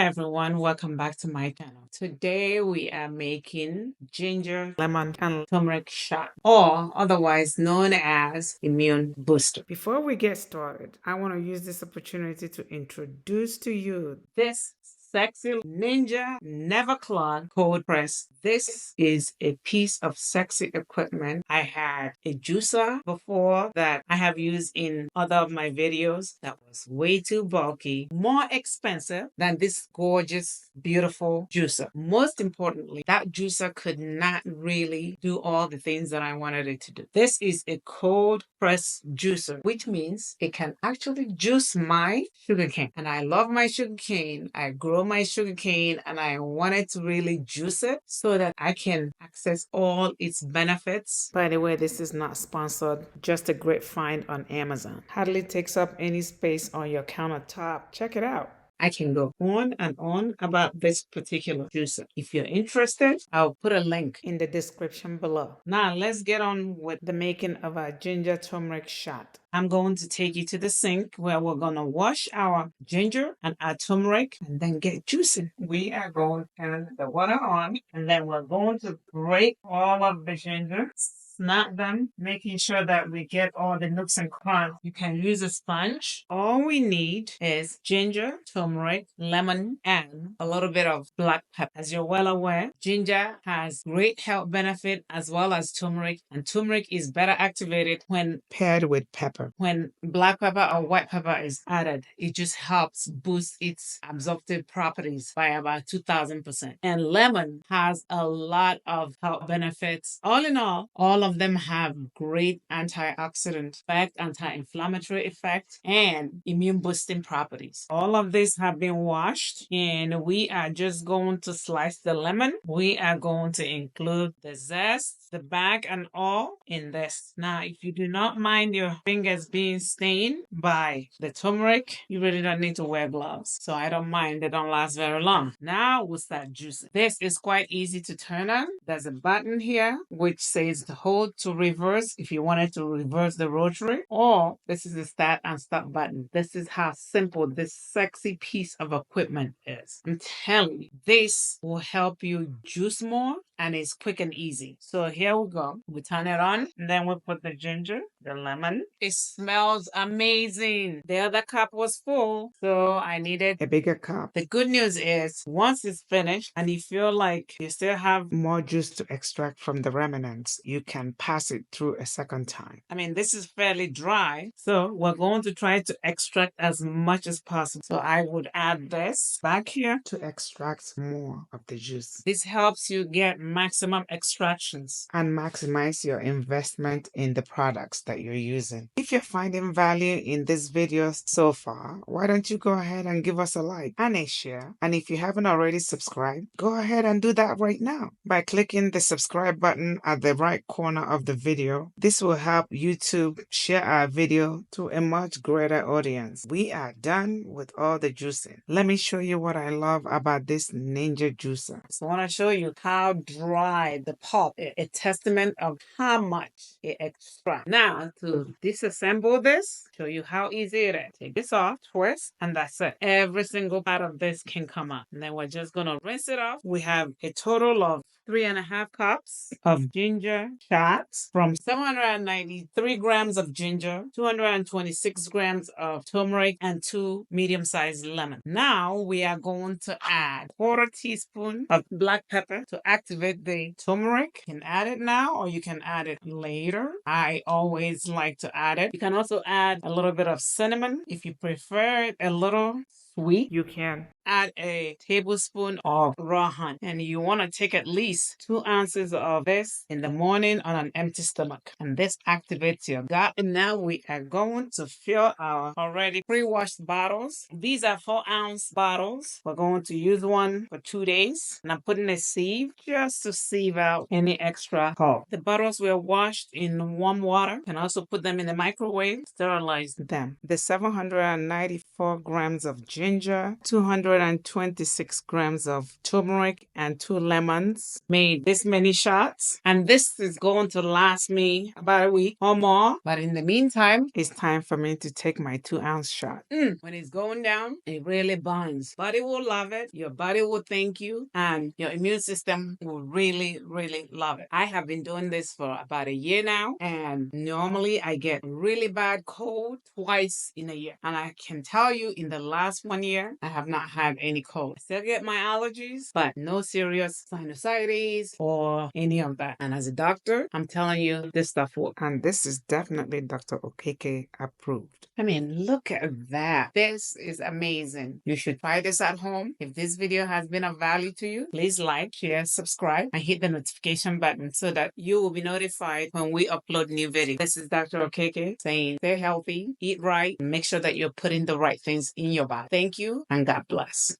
everyone, welcome back to my channel. Today we are making ginger, lemon, and turmeric shot, or otherwise known as immune booster. Before we get started, I want to use this opportunity to introduce to you this sexy ninja never clog cold press. This is a piece of sexy equipment. I had a juicer before that I have used in other of my videos that was way too bulky, more expensive than this gorgeous, beautiful juicer. Most importantly, that juicer could not really do all the things that I wanted it to do. This is a cold press juicer, which means it can actually juice my sugarcane. And I love my sugarcane. I grow my sugarcane and I wanted to really juice it so that I can access all its benefits. By the way, this is not sponsored, just a great find on Amazon. Hardly takes up any space on your countertop. Check it out. I can go on and on about this particular juicer. If you're interested, I'll put a link in the description below. Now let's get on with the making of our ginger turmeric shot. I'm going to take you to the sink where we're going to wash our ginger and our turmeric and then get juicing. We are going to turn the water on and then we're going to break all of the ginger. Snap them, making sure that we get all the nooks and crannies. You can use a sponge. All we need is ginger, turmeric, lemon, and a little bit of black pepper. As you're well aware, ginger has great health benefit as well as turmeric, and turmeric is better activated when paired with pepper. When black pepper or white pepper is added, it just helps boost its absorptive properties by about 2,000%. And lemon has a lot of health benefits. All in all of them have great antioxidant effect, anti-inflammatory effect, and immune boosting properties. All of these have been washed, and we are just going to slice the lemon. We are going to include the zest, the bag, and all in this. Now, if you do not mind your fingers being stained by the turmeric, you really don't need to wear gloves. So I don't mind, they don't last very long. Now we'll start juicing. This is quite easy to turn on. There's a button here which says to hold to reverse if you wanted to reverse the rotary, or this is the start and stop button. This is how simple this sexy piece of equipment is. I'm telling you, this will help you juice more and it's quick and easy. So here we go. We turn it on and then we put the ginger, the lemon. It smells amazing. The other cup was full, so I needed a bigger cup. The good news is once it's finished and you feel like you still have more juice to extract from the remnants, you can pass it through a second time. I mean, this is fairly dry, so we're going to try to extract as much as possible. So I would add this back here to extract more of the juice. This helps you get maximum extractions and maximize your investment in the products that you're using. If you're finding value in this video so far, why don't you go ahead and give us a like and a share? And if you haven't already subscribed, go ahead and do that right now by clicking the subscribe button at the right corner of the video. This will help YouTube share our video to a much greater audience. We are done with all the juicing. Let me show you what I love about this ninja juicer. So I want to show you how dry the pulp is, a testament of how much it extracts. Now to disassemble this, show you how easy it is. Take this off, twist, and that's it. Every single part of this can come out. And then we're just gonna rinse it off. We have a total of 3.5 cups of ginger shots from 793 grams of ginger, 226 grams of turmeric, and 2 medium-sized lemons. Now we are going to add 1/4 teaspoon of black pepper to activate the turmeric. You can add it now or you can add it later. I always like to add it. You can also add a little bit of cinnamon if you prefer it a little sweet. You can add a tablespoon of raw honey, and you want to take at least 2 ounces of this in the morning on an empty stomach, and this activates your gut. And now we are going to fill our already pre-washed bottles. These are 4-ounce bottles. We're going to use one for 2 days, and I'm putting a sieve just to sieve out any extra pulp. The bottles were washed in warm water. You can also put them in the microwave, sterilize them. The 794 grams of ginger ginger, 226 grams of turmeric, and 2 lemons. Made this many shots, and this is going to last me about a week or more. But in the meantime, it's time for me to take my 2-ounce shot. When it's going down, it really burns. Body will love it. Your body will thank you, and your immune system will really, really love it. I have been doing this for about a year now, and normally I get really bad cold twice in a year. And I can tell you, in the last 1 year, I have not had any cold. I still get my allergies, but no serious sinusitis or any of that. And as a doctor, I'm telling you, this stuff works. And this is definitely Dr. Okeke approved. I mean, look at that. This is amazing. You should try this at home. If this video has been of value to you, please like, share, subscribe, and hit the notification button so that you will be notified when we upload new videos. This is Dr. Okeke saying stay healthy, eat right, and make sure that you're putting the right things in your body. Thank you, and God bless.